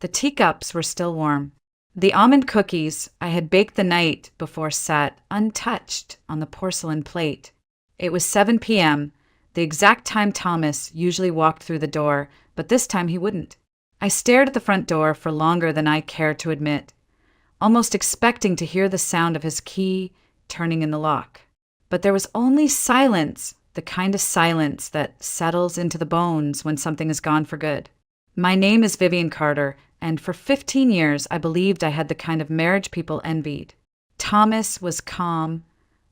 The teacups were still warm. The almond cookies I had baked the night before sat untouched on the porcelain plate. It was 7 p.m., the exact time Thomas usually walked through the door, but this time he wouldn't. I stared at the front door for longer than I cared to admit, almost expecting to hear the sound of his key turning in the lock. But there was only silence, the kind of silence that settles into the bones when something is gone for good. My name is Vivian Carter, and for 15 years I believed I had the kind of marriage people envied. Thomas was calm,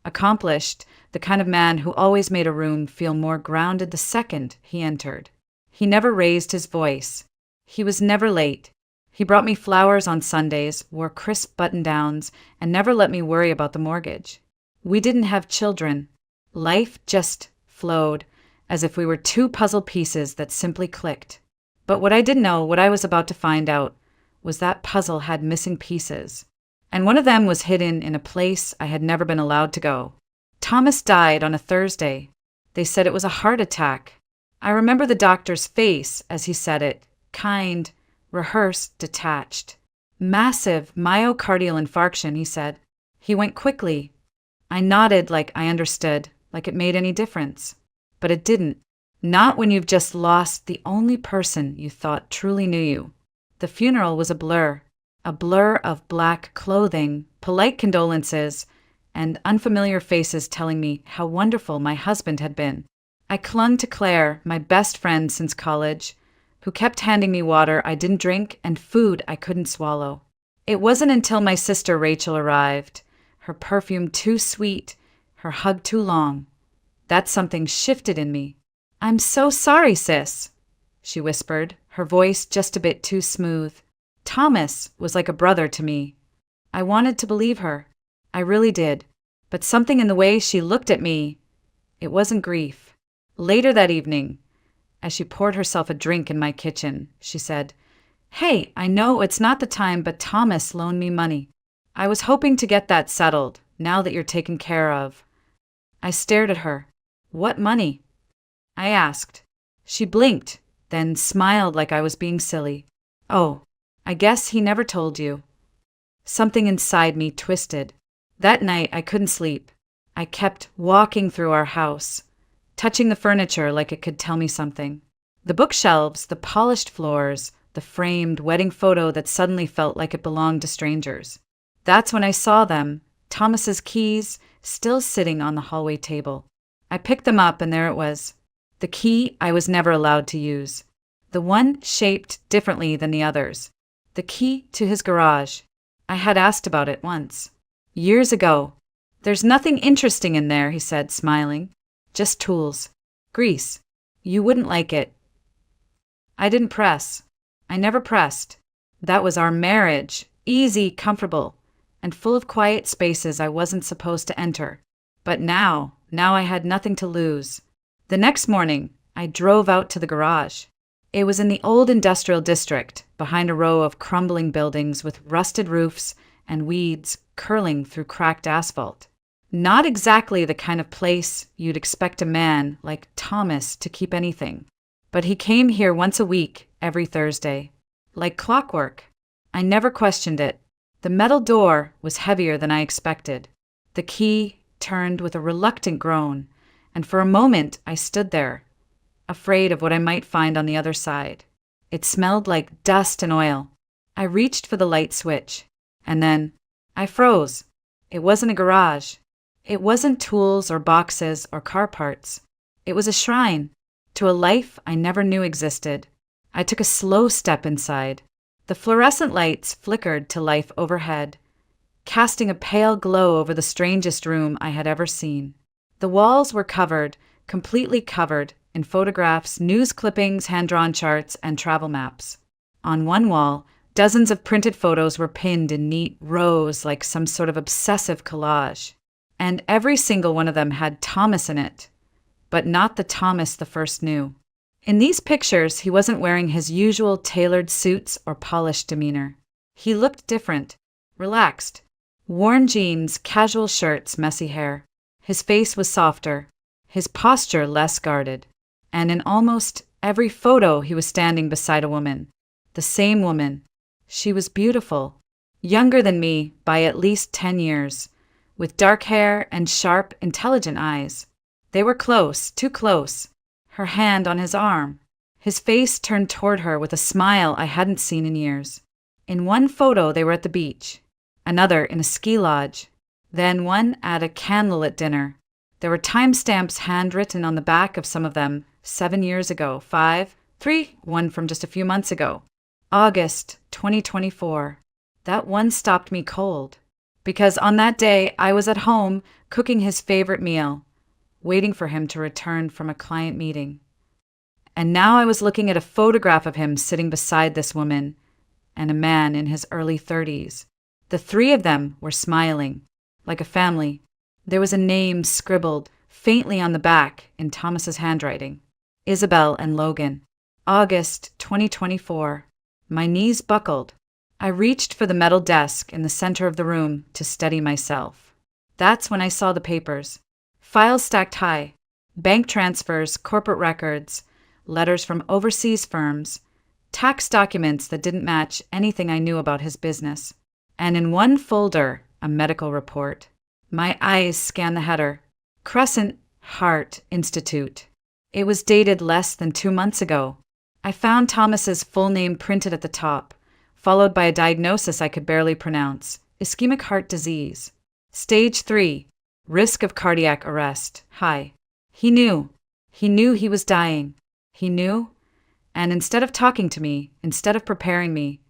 accomplished, the kind of man who always made a room feel more grounded the second he entered. He never raised his voice. He was never late. He brought me flowers on Sundays, wore crisp button-downs, and never let me worry about the mortgage. We didn't have children. Life just flowed, as if we were two puzzle pieces that simply clicked. But what I didn't know, what I was about to find out, was that puzzle had missing pieces. And one of them was hidden in a place I had never been allowed to go. Thomas died on a Thursday. They said it was a heart attack. I remember the doctor's face as he said it, kind, rehearsed, detached. Massive myocardial infarction, he said. He went quickly. I nodded like I understood, like it made any difference. But it didn't. Not when you've just lost the only person you thought truly knew you. The funeral was a blur of black clothing, polite condolences, and unfamiliar faces telling me how wonderful my husband had been. I clung to Claire, my best friend since college, who kept handing me water I didn't drink and food I couldn't swallow. It wasn't until my sister Rachel arrived, her perfume too sweet, her hug too long, that something shifted in me. "I'm so sorry, sis," she whispered, her voice just a bit too smooth. Thomas was like a brother to me. I wanted to believe her. I really did. But something in the way she looked at me, it wasn't grief. Later that evening, as she poured herself a drink in my kitchen, she said, "Hey, I know it's not the time, but Thomas loaned me money. I was hoping to get that settled, now that you're taken care of." I stared at her. "What money?" I asked. She blinked, then smiled like I was being silly. "Oh, I guess he never told you." Something inside me twisted. That night I couldn't sleep. I kept walking through our house, touching the furniture like it could tell me something. The bookshelves, the polished floors, the framed wedding photo that suddenly felt like it belonged to strangers. That's when I saw them, Thomas's keys, still sitting on the hallway table. I picked them up and there it was. The key I was never allowed to use. The one shaped differently than the others. The key to his garage. I had asked about it once. Years ago. "There's nothing interesting in there," he said, smiling. "Just tools. Grease. You wouldn't like it." I didn't press. I never pressed. That was our marriage. Easy, comfortable, and full of quiet spaces I wasn't supposed to enter. But now I had nothing to lose. The next morning, I drove out to the garage. It was in the old industrial district, behind a row of crumbling buildings with rusted roofs and weeds curling through cracked asphalt. Not exactly the kind of place you'd expect a man like Thomas to keep anything. But he came here once a week, every Thursday. Like clockwork. I never questioned it. The metal door was heavier than I expected. The key turned with a reluctant groan, and for a moment I stood there, afraid of what I might find on the other side. It smelled like dust and oil. I reached for the light switch, and then I froze. It wasn't a garage. It wasn't tools or boxes or car parts. It was a shrine to a life I never knew existed. I took a slow step inside. The fluorescent lights flickered to life overhead, casting a pale glow over the strangest room I had ever seen. The walls were covered, completely covered, in photographs, news clippings, hand-drawn charts, and travel maps. On one wall, dozens of printed photos were pinned in neat rows like some sort of obsessive collage. And every single one of them had Thomas in it, but not the Thomas the first knew. In these pictures, he wasn't wearing his usual tailored suits or polished demeanor. He looked different, relaxed. Worn jeans, casual shirts, messy hair. His face was softer, his posture less guarded. And in almost every photo, he was standing beside a woman. The same woman, She was beautiful, younger than me by at least 10 years, with dark hair and sharp, intelligent eyes. They were close, too close, her hand on his arm, his face turned toward her with a smile I hadn't seen in years. In one photo, they were at the beach, another in a ski lodge, then one at a candlelit dinner. There were timestamps handwritten on the back of some of them, 7 years ago, 5, 3, one from just a few months ago. August 2024. That one stopped me cold. Because on that day, I was at home cooking his favorite meal, waiting for him to return from a client meeting. And now I was looking at a photograph of him sitting beside this woman and a man in his early 30s. The three of them were smiling, like a family. There was a name scribbled faintly on the back in Thomas's handwriting. Isabel and Logan. August 2024. My knees buckled. I reached for the metal desk in the center of the room to steady myself. That's when I saw the papers. Files stacked high. Bank transfers, corporate records, letters from overseas firms, tax documents that didn't match anything I knew about his business. And in one folder, a medical report. My eyes scanned the header. Crescent Heart Institute. It was dated less than 2 months ago. I found Thomas's full name printed at the top, followed by a diagnosis I could barely pronounce: ischemic heart disease. Stage 3, risk of cardiac arrest, high. He knew he was dying. He knew, and instead of talking to me, instead of preparing me,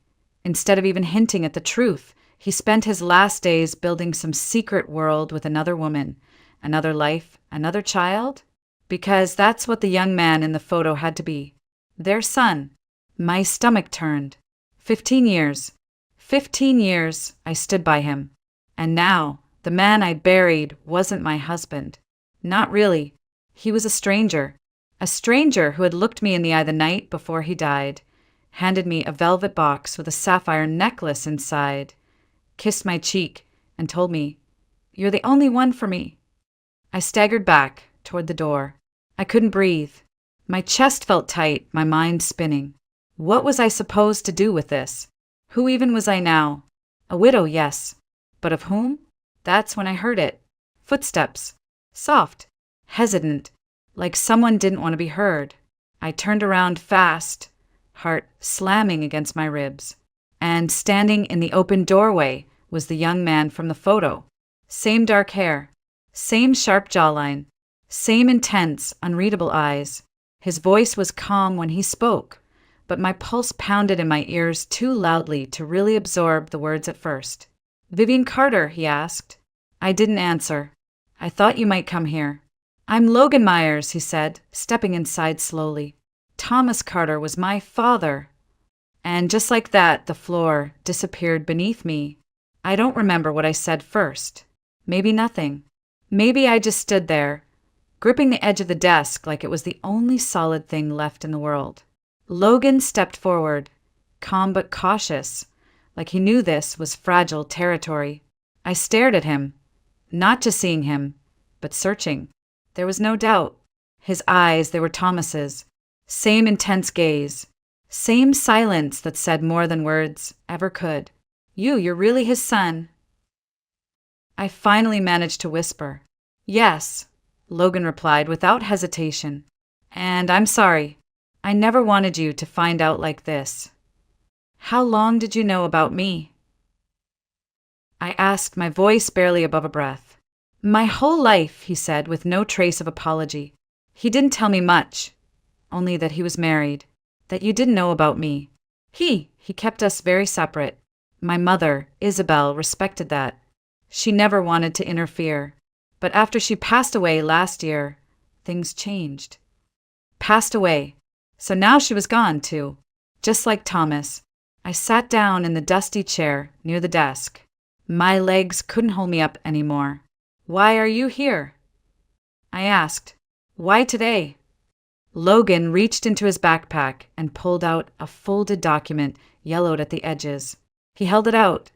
instead of even hinting at the truth, he spent his last days building some secret world with another woman, another life, another child? Because that's what the young man in the photo had to be. Their son. My stomach turned. 15 years. 15 years I stood by him. And now, the man I buried wasn't my husband. Not really. He was a stranger. A stranger who had looked me in the eye the night before he died, handed me a velvet box with a sapphire necklace inside, kissed my cheek, and told me, "You're the only one for me." I staggered back toward the door. I couldn't breathe. My chest felt tight, my mind spinning. What was I supposed to do with this? Who even was I now? A widow, yes. But of whom? That's when I heard it. Footsteps. Soft. Hesitant. Like someone didn't want to be heard. I turned around fast, heart slamming against my ribs. And standing in the open doorway was the young man from the photo. Same dark hair. Same sharp jawline. Same intense, unreadable eyes. His voice was calm when he spoke, but my pulse pounded in my ears too loudly to really absorb the words at first. "Vivian Carter," he asked. I didn't answer. "I thought you might come here." "I'm Logan Myers," he said, stepping inside slowly. "Thomas Carter was my father." And just like that, the floor disappeared beneath me. I don't remember what I said first. Maybe nothing. Maybe I just stood there, gripping the edge of the desk like it was the only solid thing left in the world. Logan stepped forward, calm but cautious, like he knew this was fragile territory. I stared at him, not just seeing him, but searching. There was no doubt. His eyes, they were Thomas's. Same intense gaze. Same silence that said more than words ever could. You're really his son." I finally managed to whisper. "Yes," Logan replied without hesitation. "And I'm sorry. I never wanted you to find out like this." "How long did you know about me?" I asked, my voice barely above a breath. "My whole life," he said with no trace of apology. He didn't tell me much, only that he was married, that you didn't know about me. He kept us very separate. My mother, Isabel, respected that. She never wanted to interfere. But after she passed away last year, things changed. Passed away. So now she was gone, too. Just like Thomas. I sat down in the dusty chair near the desk. My legs couldn't hold me up anymore. "Why are you here?" I asked. "Why today?" Logan reached into his backpack and pulled out a folded document yellowed at the edges. He held it out,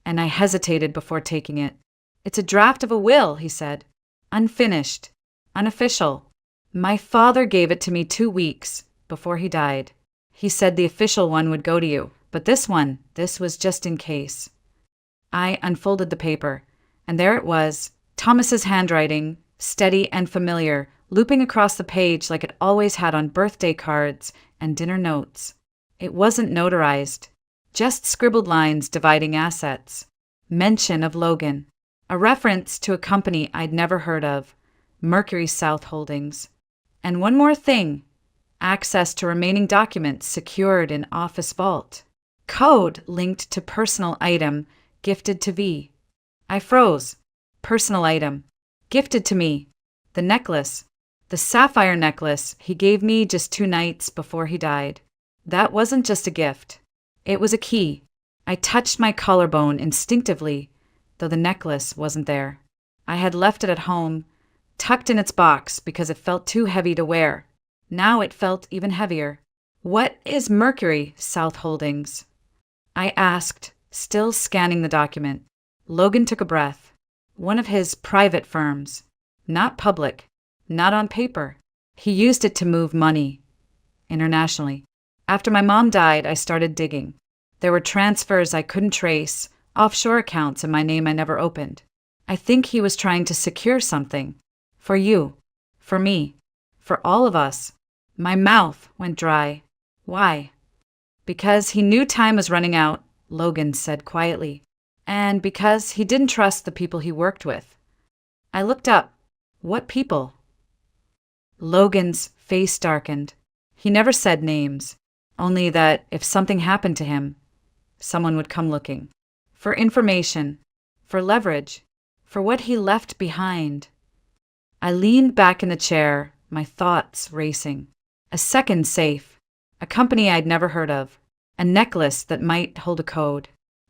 and I hesitated before taking it. "It's a draft of a will," he said. "Unfinished. Unofficial. My father gave it to me 2 weeks before he died. He said the official one would go to you, But this was just in case. I unfolded the paper, and there it was, Thomas's handwriting, steady and familiar, looping across the page like it always had on birthday cards and dinner notes. It wasn't notarized, just scribbled lines dividing assets. Mention of Logan. A reference to a company I'd never heard of, Mercury South Holdings. And one more thing, access to remaining documents secured in office vault. Code linked to personal item gifted to V. I froze. Personal item. Gifted to me. The necklace. The sapphire necklace he gave me just 2 nights before he died. That wasn't just a gift. It was a key. I touched my collarbone instinctively, though the necklace wasn't there. I had left it at home, tucked in its box because it felt too heavy to wear. Now it felt even heavier. What is Mercury South Holdings? I asked, still scanning the document. Logan took a breath. One of his private firms. Not public. Not on paper. He used it to move money. Internationally. After my mom died, I started digging. There were transfers I couldn't trace, offshore accounts in my name I never opened. I think he was trying to secure something. For you. For me. For all of us. My mouth went dry. Why? Because he knew time was running out, Logan said quietly. And because he didn't trust the people he worked with. I looked up. What people? Logan's face darkened. He never said names, only that if something happened to him, someone would come looking. For information, for leverage, for what he left behind. I leaned back in the chair, my thoughts racing. A second safe, a company I'd never heard of, a necklace that might hold a code,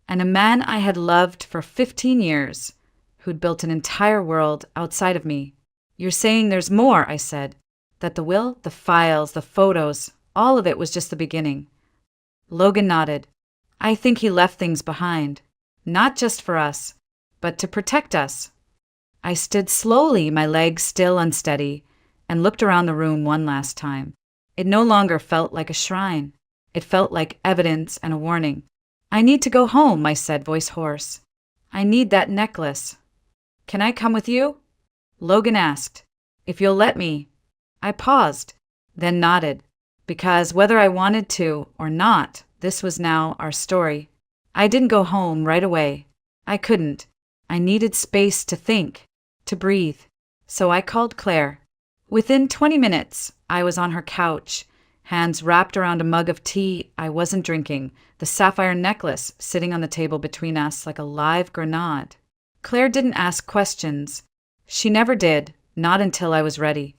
and a man I had loved for 15 years, who'd built an entire world outside of me. You're saying there's more, I said. That the will, the files, the photos, all of it was just the beginning. Logan nodded. I think he left things behind. Not just for us, but to protect us. I stood slowly, my legs still unsteady, and looked around the room one last time. It no longer felt like a shrine. It felt like evidence and a warning. I need to go home, I said, voice hoarse. I need that necklace. Can I come with you? Logan asked. If you'll let me. I paused, then nodded, because whether I wanted to or not, this was now our story. I didn't go home right away. I couldn't. I needed space to think, to breathe. So I called Claire. Within 20 minutes, I was on her couch, hands wrapped around a mug of tea I wasn't drinking, the sapphire necklace sitting on the table between us like a live grenade. Claire didn't ask questions. She never did, not until I was ready.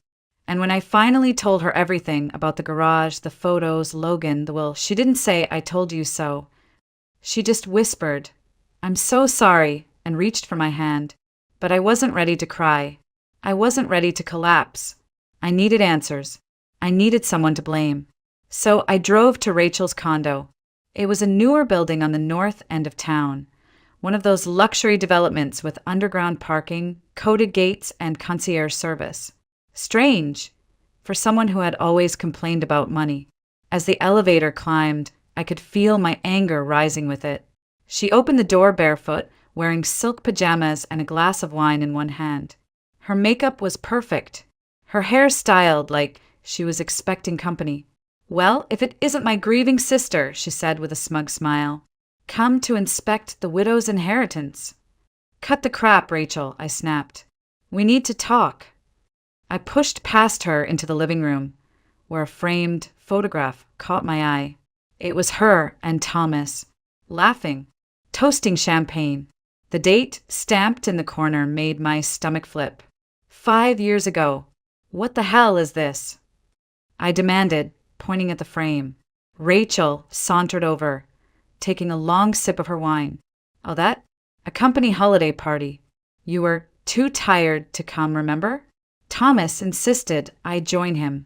And when I finally told her everything about the garage, the photos, Logan, the will, she didn't say, I told you so. She just whispered, I'm so sorry, and reached for my hand. But I wasn't ready to cry. I wasn't ready to collapse. I needed answers. I needed someone to blame. So I drove to Rachel's condo. It was a newer building on the north end of town. One of those luxury developments with underground parking, coded gates, and concierge service. Strange, for someone who had always complained about money. As the elevator climbed, I could feel my anger rising with it. She opened the door barefoot, wearing silk pajamas and a glass of wine in one hand. Her makeup was perfect. Her hair styled like she was expecting company. Well, if it isn't my grieving sister, she said with a smug smile. Come to inspect the widow's inheritance. Cut the crap, Rachel, I snapped. We need to talk. I pushed past her into the living room, where a framed photograph caught my eye. It was her and Thomas, laughing, toasting champagne. The date, stamped in the corner, made my stomach flip. 5 years ago. What the hell is this? I demanded, pointing at the frame. Rachel sauntered over, taking a long sip of her wine. Oh, that? A company holiday party. You were too tired to come, remember? Thomas insisted I join him.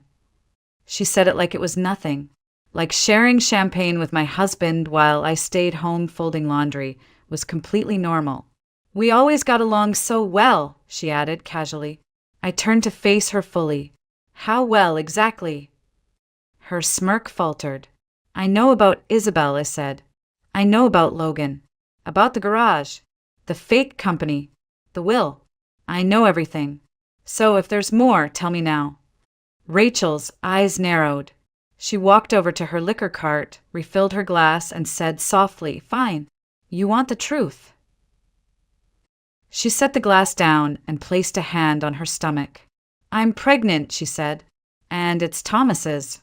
She said it like it was nothing, like sharing champagne with my husband while I stayed home folding laundry was completely normal. We always got along so well, she added casually. I turned to face her fully. How well, exactly? Her smirk faltered. I know about Isabel, I said. I know about Logan, about the garage, the fake company, the will. I know everything. So if there's more, tell me now. Rachel's eyes narrowed. She walked over to her liquor cart, refilled her glass, and said softly, "Fine. You want the truth." She set the glass down and placed a hand on her stomach. "I'm pregnant," she said, "and it's Thomas's."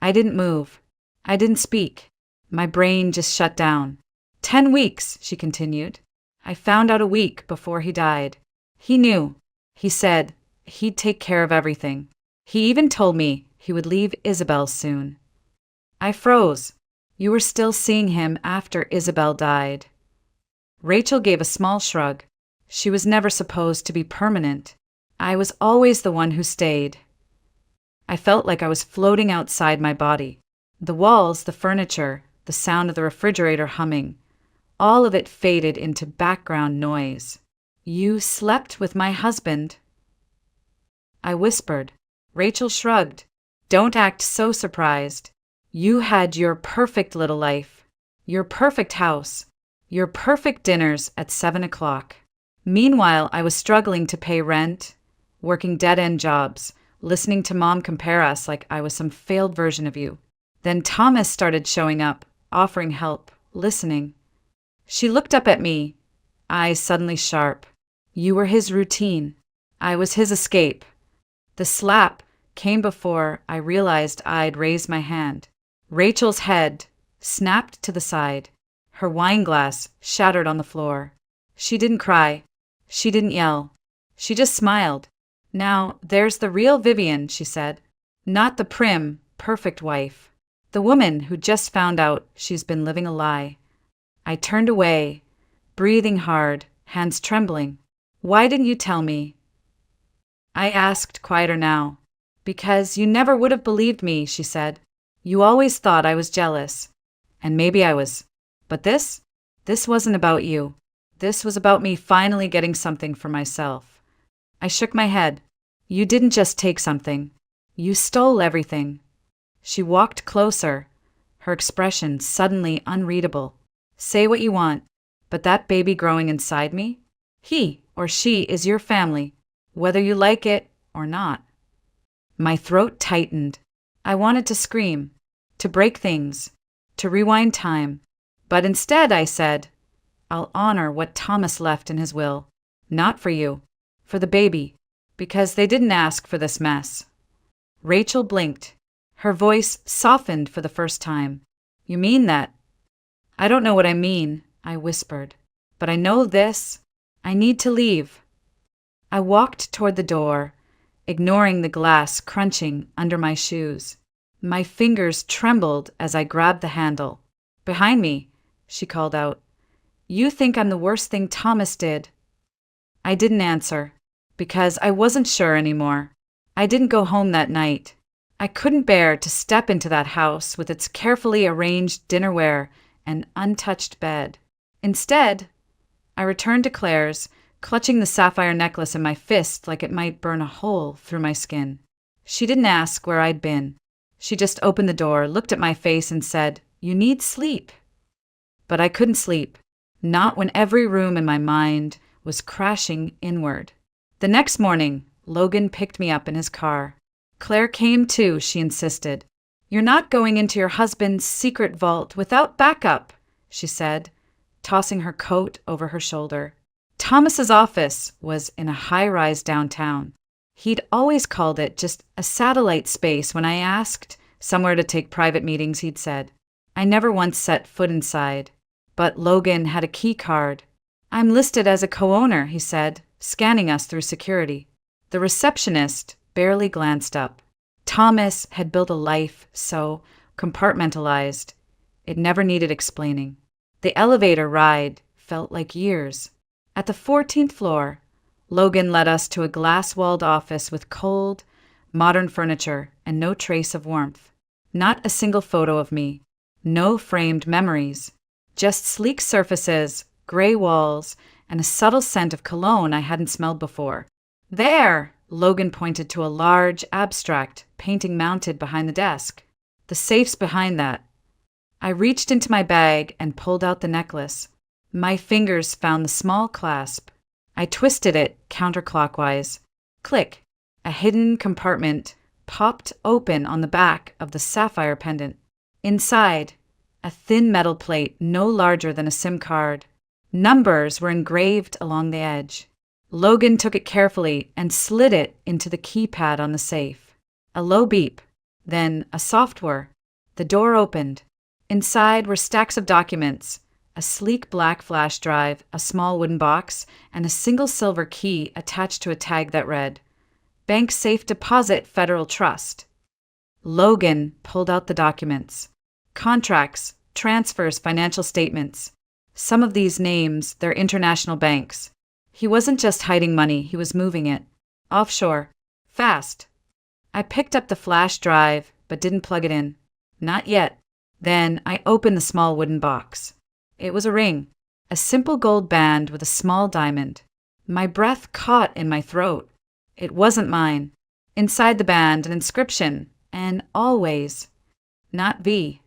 I didn't move. I didn't speak. My brain just shut down. 10 weeks, she continued. I found out a week before he died. He knew. He said he'd take care of everything. He even told me he would leave Isabel soon. I froze. You were still seeing him after Isabel died. Rachel gave a small shrug. She was never supposed to be permanent. I was always the one who stayed. I felt like I was floating outside my body. The walls, the furniture, the sound of the refrigerator humming, all of it faded into background noise. "You slept with my husband," I whispered. Rachel shrugged. "Don't act so surprised. You had your perfect little life, your perfect house, your perfect dinners at 7 o'clock. Meanwhile, I was struggling to pay rent, working dead-end jobs, listening to Mom compare us like I was some failed version of you. Then Thomas started showing up, offering help, listening." She looked up at me, eyes suddenly sharp. "You were his routine. I was his escape." The slap came before I realized I'd raised my hand. Rachel's head snapped to the side. Her wine glass shattered on the floor. She didn't cry. She didn't yell. She just smiled. "Now, there's the real Vivian," she said. "Not the prim, perfect wife. The woman who just found out she's been living a lie." I turned away, breathing hard, hands trembling. "Why didn't you tell me?" I asked, quieter now. "Because you never would have believed me," she said. "You always thought I was jealous. And maybe I was. But this wasn't about you. This was about me finally getting something for myself." I shook my head. "You didn't just take something. You stole everything." She walked closer, her expression suddenly unreadable. "Say what you want, but that baby growing inside me, he or she is your family, whether you like it or not." My throat tightened. I wanted to scream, to break things, to rewind time. But instead I said, "I'll honor what Thomas left in his will. Not for you, for the baby, because they didn't ask for this mess." Rachel blinked. Her voice softened for the first time. "You mean that?" "I don't know what I mean," I whispered. "But I know this. I need to leave." I walked toward the door, ignoring the glass crunching under my shoes. My fingers trembled as I grabbed the handle. "Behind me," she called out. "You think I'm the worst thing Thomas did." I didn't answer, because I wasn't sure anymore. I didn't go home that night. I couldn't bear to step into that house with its carefully arranged dinnerware and untouched bed. Instead, I returned to Claire's, clutching the sapphire necklace in my fist like it might burn a hole through my skin. She didn't ask where I'd been. She just opened the door, looked at my face, and said, "You need sleep." But I couldn't sleep, not when every room in my mind was crashing inward. The next morning, Logan picked me up in his car. "Claire came too," she insisted. "You're not going into your husband's secret vault without backup," she said, tossing her coat over her shoulder. Thomas's office was in a high-rise downtown. He'd always called it just a satellite space when I asked somewhere to take private meetings, he'd said. I never once set foot inside. But Logan had a key card. "I'm listed as a co-owner," he said, scanning us through security. The receptionist barely glanced up. Thomas had built a life so compartmentalized, it never needed explaining. The elevator ride felt like years. At the 14th floor, Logan led us to a glass-walled office with cold, modern furniture and no trace of warmth. Not a single photo of me. No framed memories. Just sleek surfaces, gray walls, and a subtle scent of cologne I hadn't smelled before. "There!" Logan pointed to a large, abstract painting mounted behind the desk. "The safe's behind that." I reached into my bag and pulled out the necklace. My fingers found the small clasp. I twisted it counterclockwise. Click! A hidden compartment popped open on the back of the sapphire pendant. Inside, a thin metal plate no larger than a SIM card. Numbers were engraved along the edge. Logan took it carefully and slid it into the keypad on the safe. A low beep, then a soft whir. The door opened. Inside were stacks of documents, a sleek black flash drive, a small wooden box, and a single silver key attached to a tag that read, Bank Safe Deposit Federal Trust. Logan pulled out the documents. Contracts, transfers, financial statements. Some of these names, they're international banks. He wasn't just hiding money, he was moving it. Offshore. Fast. I picked up the flash drive, but didn't plug it in. Not yet. Then I opened the small wooden box. It was a ring, a simple gold band with a small diamond. My breath caught in my throat. It wasn't mine. Inside the band, an inscription, and always. Not V.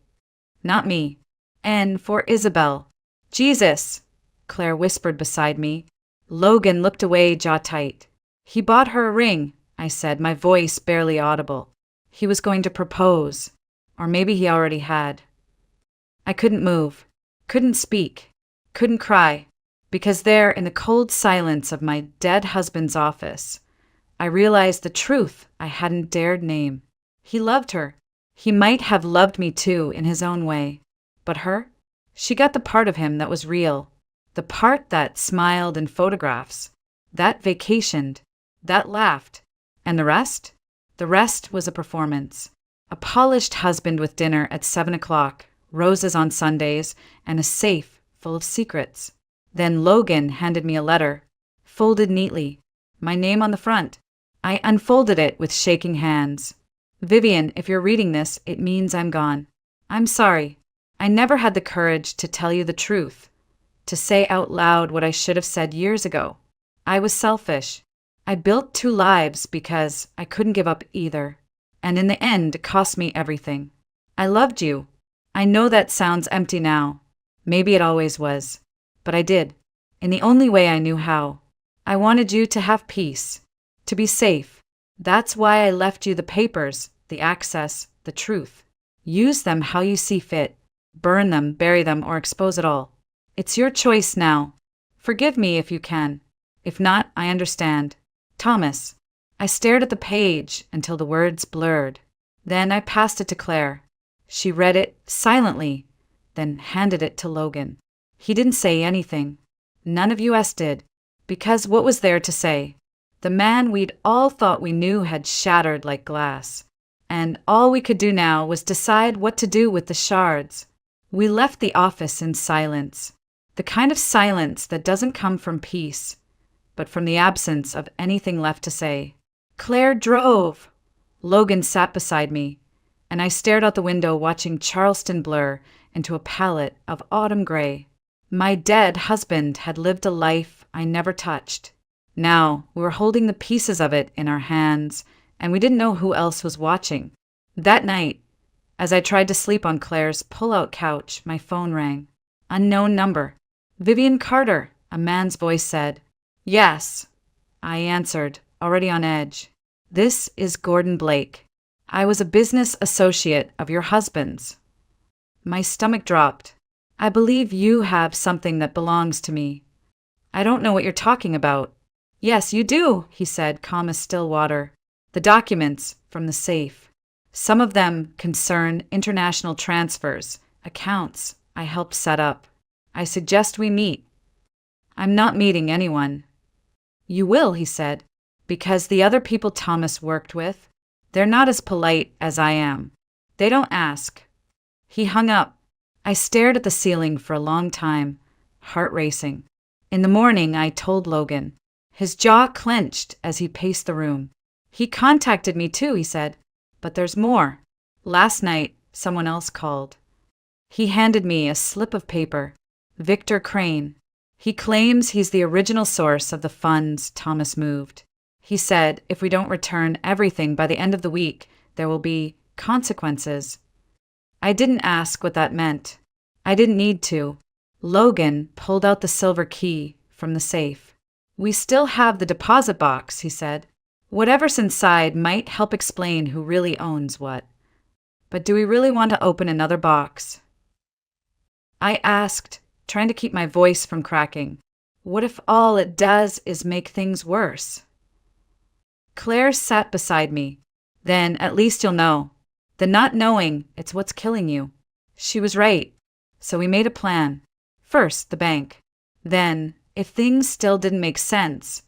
Not me. N for Isabel. Jesus, Claire whispered beside me. Logan looked away, jaw tight. He bought her a ring, I said, my voice barely audible. He was going to propose. Or maybe he already had. I couldn't move, couldn't speak, couldn't cry, because there in the cold silence of my dead husband's office, I realized the truth I hadn't dared name. He loved her. He might have loved me too in his own way. But her? She got the part of him that was real, the part that smiled in photographs, that vacationed, that laughed. And the rest? The rest was a performance. A polished husband with dinner at 7 o'clock, roses on Sundays, and a safe full of secrets. Then Logan handed me a letter, folded neatly, my name on the front. I unfolded it with shaking hands. Vivian, if you're reading this, it means I'm gone. I'm sorry. I never had the courage to tell you the truth, to say out loud what I should have said years ago. I was selfish. I built 2 lives because I couldn't give up either. And in the end, it cost me everything. I loved you. I know that sounds empty now. Maybe it always was. But I did, in the only way I knew how. I wanted you to have peace, to be safe. That's why I left you the papers, the access, the truth. Use them how you see fit. Burn them, bury them, or expose it all. It's your choice now. Forgive me if you can. If not, I understand. Thomas. I stared at the page until the words blurred. Then I passed it to Claire. She read it silently, then handed it to Logan. He didn't say anything. None of us did. Because what was there to say? The man we'd all thought we knew had shattered like glass. And all we could do now was decide what to do with the shards. We left the office in silence. The kind of silence that doesn't come from peace, but from the absence of anything left to say. Claire drove. Logan sat beside me, and I stared out the window watching Charleston blur into a palette of autumn gray. My dead husband had lived a life I never touched. Now we were holding the pieces of it in our hands, and we didn't know who else was watching. That night, as I tried to sleep on Claire's pull-out couch, my phone rang. Unknown number. Vivian Carter, a man's voice said. Yes, I answered, already on edge. This is Gordon Blake. I was a business associate of your husband's. My stomach dropped. I believe you have something that belongs to me. I don't know what you're talking about. Yes, you do, he said, calm as still water. The documents from the safe. Some of them concern international transfers, accounts I helped set up. I suggest we meet. I'm not meeting anyone. You will, he said, because the other people Thomas worked with, they're not as polite as I am. They don't ask. He hung up. I stared at the ceiling for a long time, heart racing. In the morning, I told Logan. His jaw clenched as he paced the room. He contacted me too, he said. But there's more. Last night, someone else called. He handed me a slip of paper. Victor Crane. He claims he's the original source of the funds Thomas moved. He said if we don't return everything by the end of the week, there will be consequences. I didn't ask what that meant. I didn't need to. Logan pulled out the silver key from the safe. We still have the deposit box, he said. Whatever's inside might help explain who really owns what. But do we really want to open another box? I asked, trying to keep my voice from cracking. What if all it does is make things worse? Claire sat beside me. Then at least you'll know. The not knowing, it's what's killing you. She was right. So we made a plan. First, the bank. Then, if things still didn't make sense,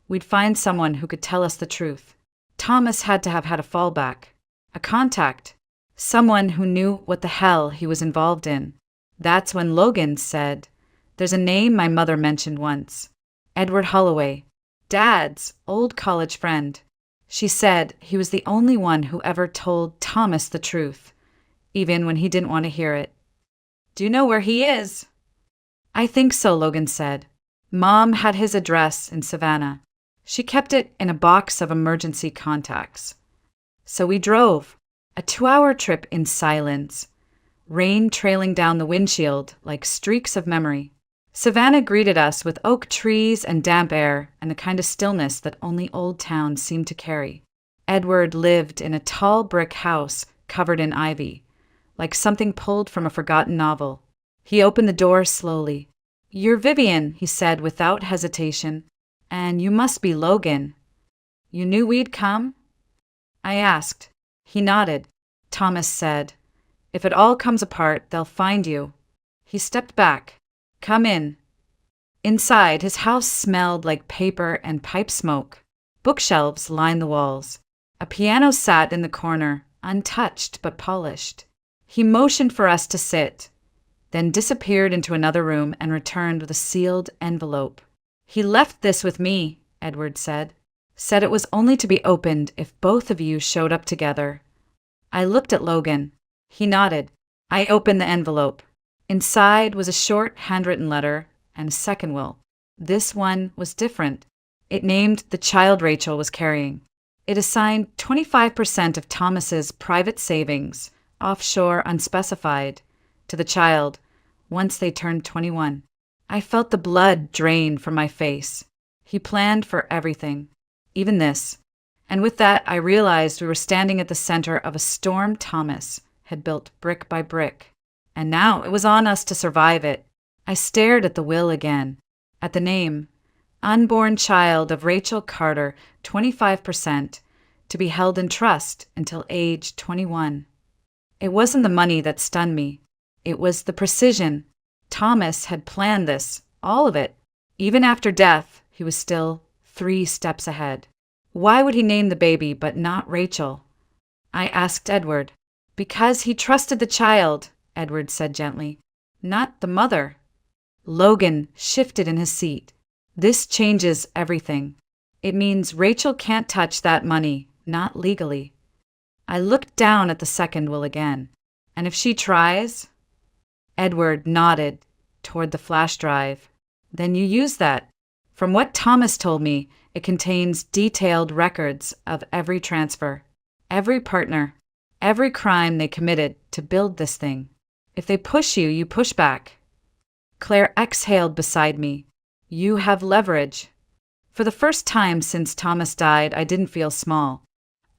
we'd find someone who could tell us the truth. Thomas had to have had a fallback. A contact. Someone who knew what the hell he was involved in. That's when Logan said, "There's a name my mother mentioned once. Edward Holloway, Dad's old college friend." She said he was the only one who ever told Thomas the truth, even when he didn't want to hear it. "Do you know where he is?" "I think so," Logan said. Mom had his address in Savannah. She kept it in a box of emergency contacts. So we drove, a 2-hour trip in silence, rain trailing down the windshield like streaks of memory. Savannah greeted us with oak trees and damp air and the kind of stillness that only old towns seem to carry. Edward lived in a tall brick house covered in ivy, like something pulled from a forgotten novel. He opened the door slowly. "You're Vivian," he said without hesitation, "and you must be Logan. You knew we'd come?" I asked. He nodded. Thomas said, "If it all comes apart, they'll find you." He stepped back. "Come in." Inside, his house smelled like paper and pipe smoke. Bookshelves lined the walls. A piano sat in the corner, untouched but polished. He motioned for us to sit, then disappeared into another room and returned with a sealed envelope. "He left this with me," Edward said. "Said it was only to be opened if both of you showed up together." I looked at Logan. He nodded. I opened the envelope. Inside was a short handwritten letter and a second will. This one was different. It named the child Rachel was carrying. It assigned 25% of Thomas's private savings, offshore unspecified, to the child once they turned 21. I felt the blood drain from my face. He planned for everything, even this. And with that, I realized we were standing at the center of a storm Thomas had built brick by brick. And now it was on us to survive it. I stared at the will again, at the name, unborn child of Rachel Carter, 25%, to be held in trust until age 21. It wasn't the money that stunned me. It was the precision. Thomas had planned this, all of it. Even after death, he was still 3 steps ahead. Why would he name the baby but not Rachel? I asked Edward. "Because he trusted the child," Edward said gently, "not the mother." Logan shifted in his seat. "This changes everything. It means Rachel can't touch that money, not legally." I looked down at the second will again. "And if she tries?" Edward nodded toward the flash drive. "Then you use that. From what Thomas told me, it contains detailed records of every transfer, every partner, every crime they committed to build this thing. If they push you, you push back." Claire exhaled beside me. "You have leverage." For the first time since Thomas died, I didn't feel small.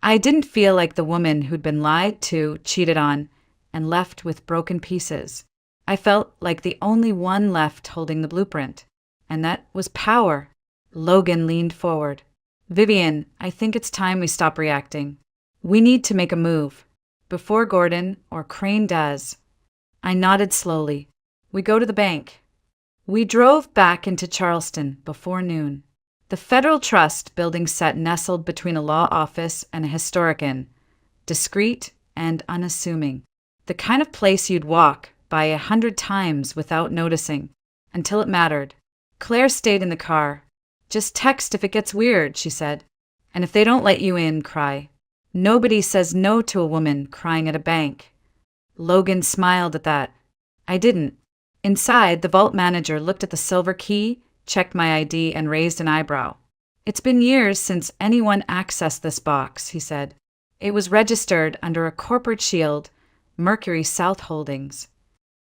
I didn't feel like the woman who'd been lied to, cheated on, and left with broken pieces. I felt like the only one left holding the blueprint, and that was power. Logan leaned forward. "Vivian, I think it's time we stop reacting. We need to make a move, before Gordon or Crane does." I nodded slowly. "We go to the bank." We drove back into Charleston before noon. The Federal Trust building sat nestled between a law office and a historic inn, discreet and unassuming. The kind of place you'd walk by 100 times without noticing, until it mattered. Claire stayed in the car. "Just text if it gets weird," she said. "And if they don't let you in, cry. Nobody says no to a woman crying at a bank." Logan smiled at that. I didn't. Inside, the vault manager looked at the silver key, checked my ID, and raised an eyebrow. "It's been years since anyone accessed this box," he said. "It was registered under a corporate shield, Mercury South Holdings.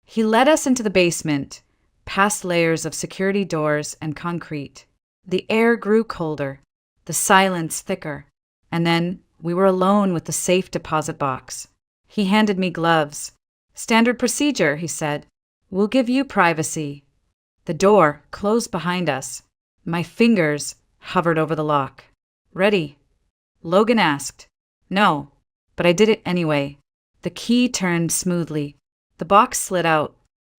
He led us into the basement, past layers of security doors and concrete. The air grew colder, the silence thicker, and then we were alone with the safe deposit box. He handed me gloves. "Standard procedure," he said. "We'll give you privacy." The door closed behind us. My fingers hovered over the lock. "Ready?" Logan asked. "No," but I did it anyway. The key turned smoothly. The box slid out.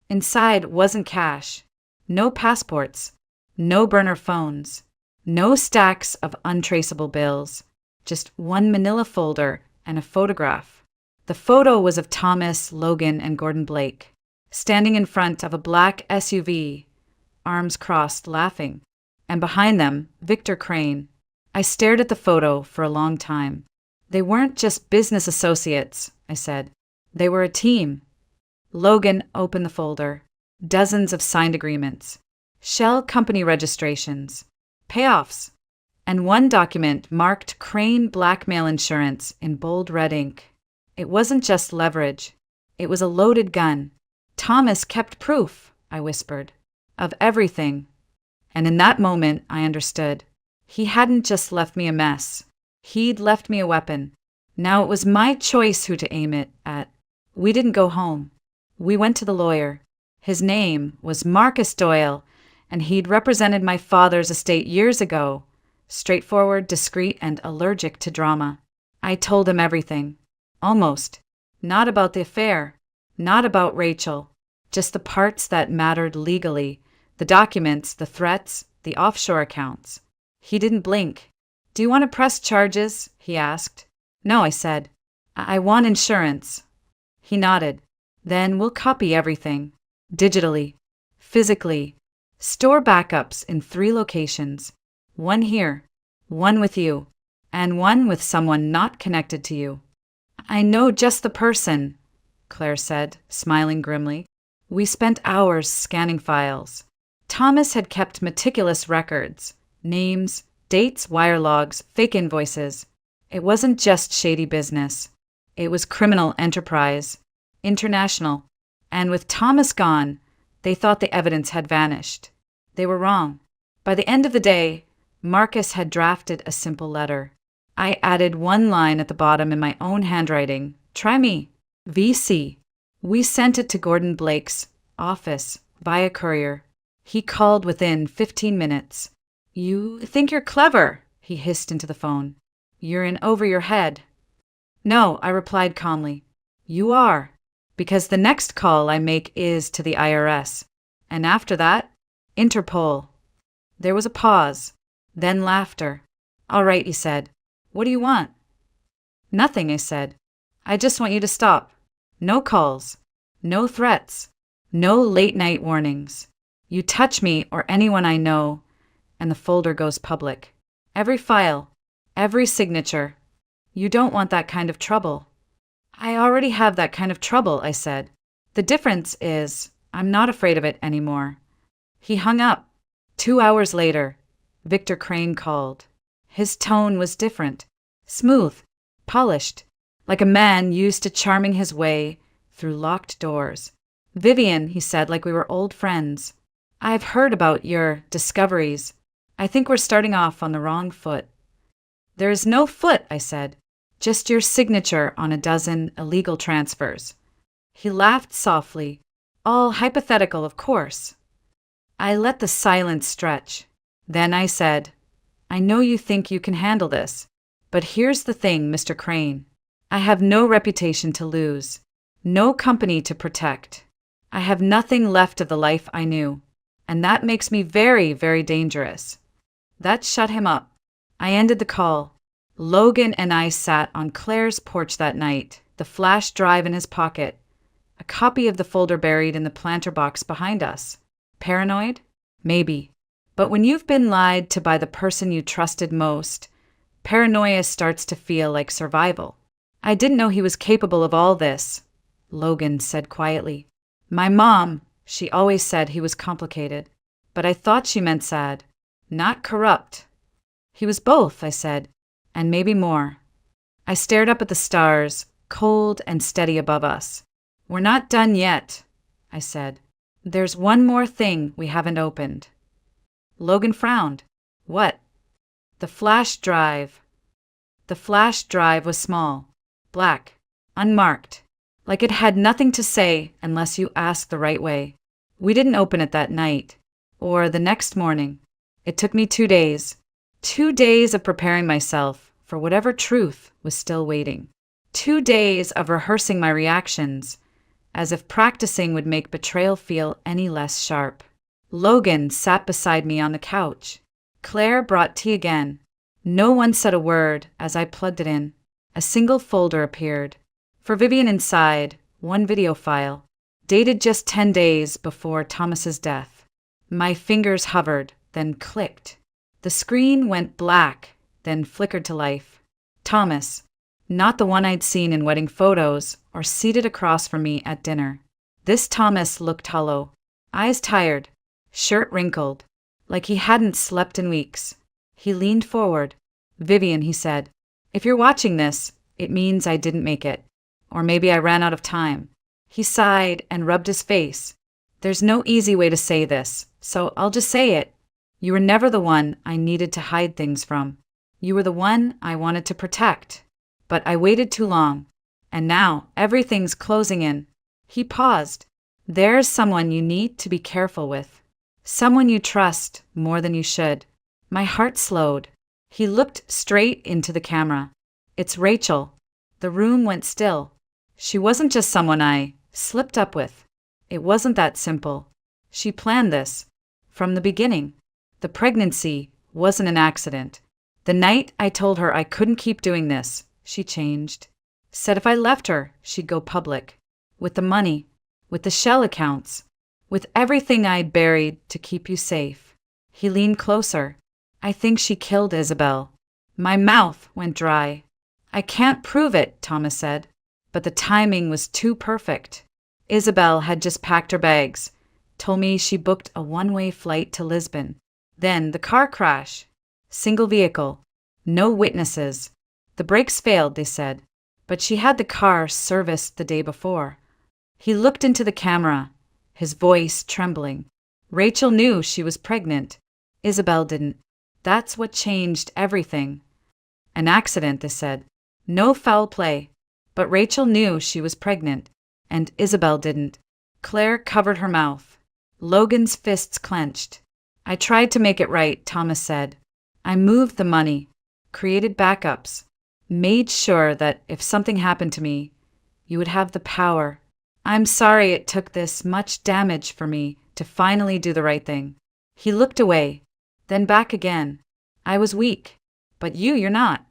Inside wasn't cash. No passports. No burner phones. No stacks of untraceable bills. Just one manila folder and a photograph. The photo was of Thomas, Logan, and Gordon Blake, standing in front of a black SUV, arms crossed, laughing. And behind them, Victor Crane. I stared at the photo for a long time. They weren't just business associates, I said. They were a team. Logan opened the folder. Dozens of signed agreements. Shell company registrations. Payoffs. And one document marked Crane Blackmail Insurance in bold red ink. It wasn't just leverage. It was a loaded gun. "Thomas kept proof," I whispered, "of everything." And in that moment, I understood. He hadn't just left me a mess. He'd left me a weapon. Now it was my choice who to aim it at. We didn't go home. We went to the lawyer. His name was Marcus Doyle, and he'd represented my father's estate years ago. Straightforward, discreet, and allergic to drama. I told him everything. Almost. Not about the affair. Not about Rachel. Just the parts that mattered legally. The documents, the threats, the offshore accounts. He didn't blink. "Do you want to press charges?" he asked. "No," I said. I want insurance." He nodded. "Then we'll copy everything. Digitally. Physically. Store backups in 3 locations. One here. One with you. And one with someone not connected to you." "I know just the person," Claire said, smiling grimly. We spent hours scanning files. Thomas had kept meticulous records. Names, dates, wire logs, fake invoices. It wasn't just shady business. It was criminal enterprise. International. And with Thomas gone, they thought the evidence had vanished. They were wrong. By the end of the day, Marcus had drafted a simple letter. I added one line at the bottom in my own handwriting. "Try me. VC." We sent it to Gordon Blake's office via courier. He called within 15 minutes. "You think you're clever," he hissed into the phone. "You're in over your head." "No," I replied calmly. "You are. Because the next call I make is to the IRS. And after that, Interpol." There was a pause, then laughter. "All right," he said. "What do you want?" "Nothing," I said. "I just want you to stop. No calls. No threats. No late-night warnings. You touch me or anyone I know, and the folder goes public. Every file. Every signature. You don't want that kind of trouble." "I already have that kind of trouble," I said. "The difference is I'm not afraid of it anymore." He hung up. 2 hours later, Victor Crane called. His tone was different. Smooth. Polished. Like a man used to charming his way through locked doors. "Vivian," he said, like we were old friends. "I've heard about your discoveries. I think we're starting off on the wrong foot." "There is no foot," I said. "Just your signature on a dozen illegal transfers." He laughed softly. "All hypothetical, of course." I let the silence stretch. Then I said, "I know you think you can handle this, but here's the thing, Mr. Crane. I have no reputation to lose, no company to protect. I have nothing left of the life I knew, and that makes me very, very dangerous." That shut him up. I ended the call. Logan and I sat on Claire's porch that night, the flash drive in his pocket, a copy of the folder buried in the planter box behind us. Paranoid? Maybe. But when you've been lied to by the person you trusted most, paranoia starts to feel like survival. "I didn't know he was capable of all this," Logan said quietly. "My mom, she always said he was complicated, but I thought she meant sad, not corrupt." "He was both," I said, "and maybe more." I stared up at the stars, cold and steady above us. "We're not done yet," I said. "There's one more thing we haven't opened." Logan frowned. "What?" "The flash drive." The flash drive was small, black, unmarked, like it had nothing to say unless you asked the right way. We didn't open it that night, or the next morning. It took me 2 days. 2 days of preparing myself for whatever truth was still waiting. 2 days of rehearsing my reactions, as if practicing would make betrayal feel any less sharp. Logan sat beside me on the couch. Claire brought tea again. No one said a word as I plugged it in. A single folder appeared. For Vivian inside, one video file, dated just 10 days before Thomas's death. My fingers hovered, then clicked. The screen went black, then flickered to life. Thomas, not the one I'd seen in wedding photos or seated across from me at dinner. This Thomas looked hollow, eyes tired, shirt wrinkled, like he hadn't slept in weeks. He leaned forward. "Vivian," he said, "if you're watching this, it means I didn't make it. Or maybe I ran out of time." He sighed and rubbed his face. "There's no easy way to say this, so I'll just say it. You were never the one I needed to hide things from. You were the one I wanted to protect. But I waited too long, and now everything's closing in." He paused. "There's someone you need to be careful with. Someone you trust more than you should." My heart slowed. He looked straight into the camera. "It's Rachel." The room went still. She wasn't just someone I slipped up with. It wasn't that simple. She planned this from the beginning. The pregnancy wasn't an accident. The night I told her I couldn't keep doing this, she changed. Said if I left her, she'd go public. With the money, with the shell accounts, with everything I'd buried to keep you safe. He leaned closer. "I think she killed Isabel." My mouth went dry. "I can't prove it," Thomas said, but the timing was too perfect. Isabel had just packed her bags, told me she booked a one-way flight to Lisbon. Then the car crash. Single vehicle. No witnesses. The brakes failed, they said, but she had the car serviced the day before. He looked into the camera, his voice trembling. Rachel knew she was pregnant. Isabel didn't. That's what changed everything. An accident, they said. No foul play. But Rachel knew she was pregnant, and Isabel didn't. Claire covered her mouth. Logan's fists clenched. "I tried to make it right," Thomas said. "I moved the money, created backups, made sure that if something happened to me, you would have the power. I'm sorry it took this much damage for me to finally do the right thing." He looked away, then back again. "I was weak, but you're not.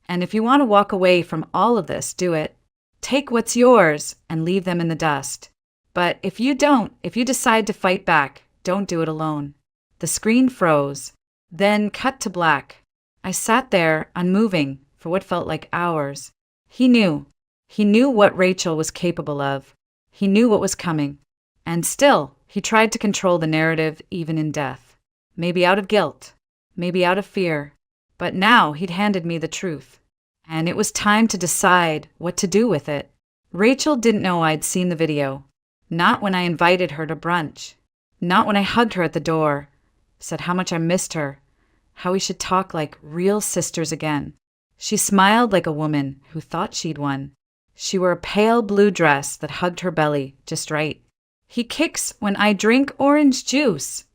And if you want to walk away from all of this, do it. Take what's yours and leave them in the dust. But if you don't, if you decide to fight back, don't do it alone." The screen froze, then cut to black. I sat there, unmoving, for what felt like hours. He knew. He knew what Rachel was capable of. He knew what was coming. And still, he tried to control the narrative even in death. Maybe out of guilt, maybe out of fear. But now he'd handed me the truth. And it was time to decide what to do with it. Rachel didn't know I'd seen the video. Not when I invited her to brunch. Not when I hugged her at the door, said how much I missed her, how we should talk like real sisters again. She smiled like a woman who thought she'd won. She wore a pale blue dress that hugged her belly just right. "He kicks when I drink orange juice,"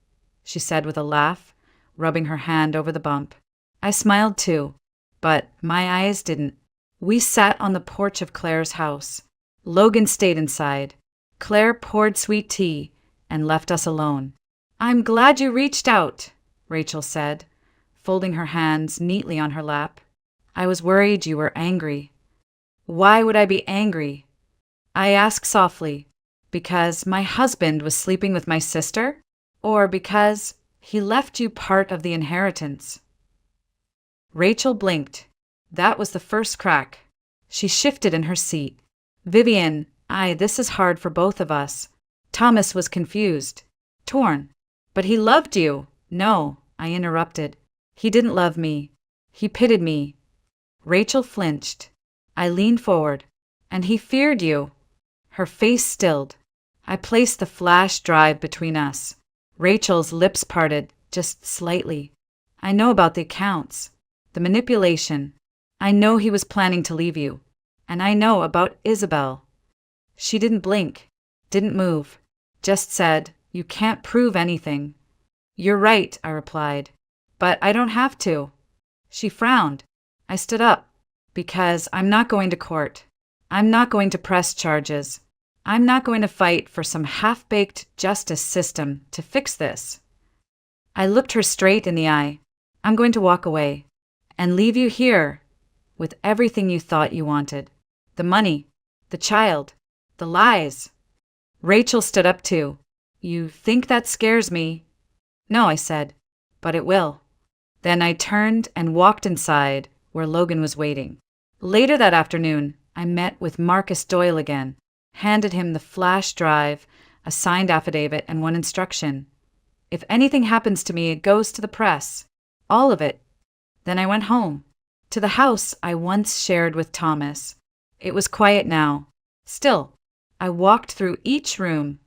she said with a laugh, rubbing her hand over the bump. I smiled too, but my eyes didn't. We sat on the porch of Claire's house. Logan stayed inside. Claire poured sweet tea and left us alone. "I'm glad you reached out," Rachel said, folding her hands neatly on her lap. "I was worried you were angry." "Why would I be angry?" I asked softly. "Because my husband was sleeping with my sister? Or because he left you part of the inheritance?" Rachel blinked. That was the first crack. She shifted in her seat. "Vivian, this is hard for both of us." Thomas was confused, torn. "But he loved you." "No," I interrupted. "He didn't love me. He pitied me." Rachel flinched. I leaned forward. And he feared you. Her face stilled. I placed the flash drive between us. Rachel's lips parted, just slightly. I know about the accounts, the manipulation. I know he was planning to leave you. And I know about Isabel. She didn't blink, didn't move, just said, "You can't prove anything." "You're right," I replied. "But I don't have to." She frowned. I stood up. "Because I'm not going to court. I'm not going to press charges. I'm not going to fight for some half-baked justice system to fix this." I looked her straight in the eye. "I'm going to walk away and leave you here with everything you thought you wanted. The money, the child, the lies." Rachel stood up too. "You think that scares me?" "No," I said, "but it will." Then I turned and walked inside where Logan was waiting. Later that afternoon, I met with Marcus Doyle again, handed him the flash drive, a signed affidavit, and one instruction. "If anything happens to me, it goes to the press. All of it." Then I went home, to the house I once shared with Thomas. It was quiet now. Still, I walked through each room,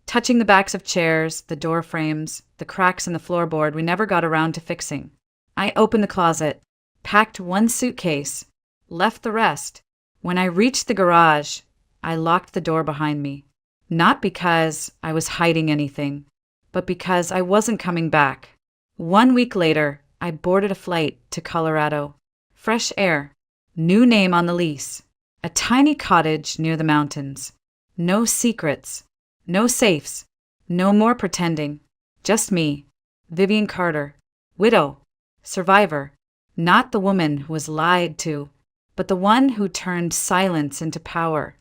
touching the backs of chairs, the door frames, the cracks in the floorboard we never got around to fixing. I opened the closet, packed one suitcase, left the rest. When I reached the garage, I locked the door behind me. Not because I was hiding anything, but because I wasn't coming back. 1 week later, I boarded a flight to Colorado. Fresh air, new name on the lease, a tiny cottage near the mountains. No secrets, no safes, no more pretending. Just me, Vivian Carter, widow, survivor, not the woman who was lied to, but the one who turned silence into power.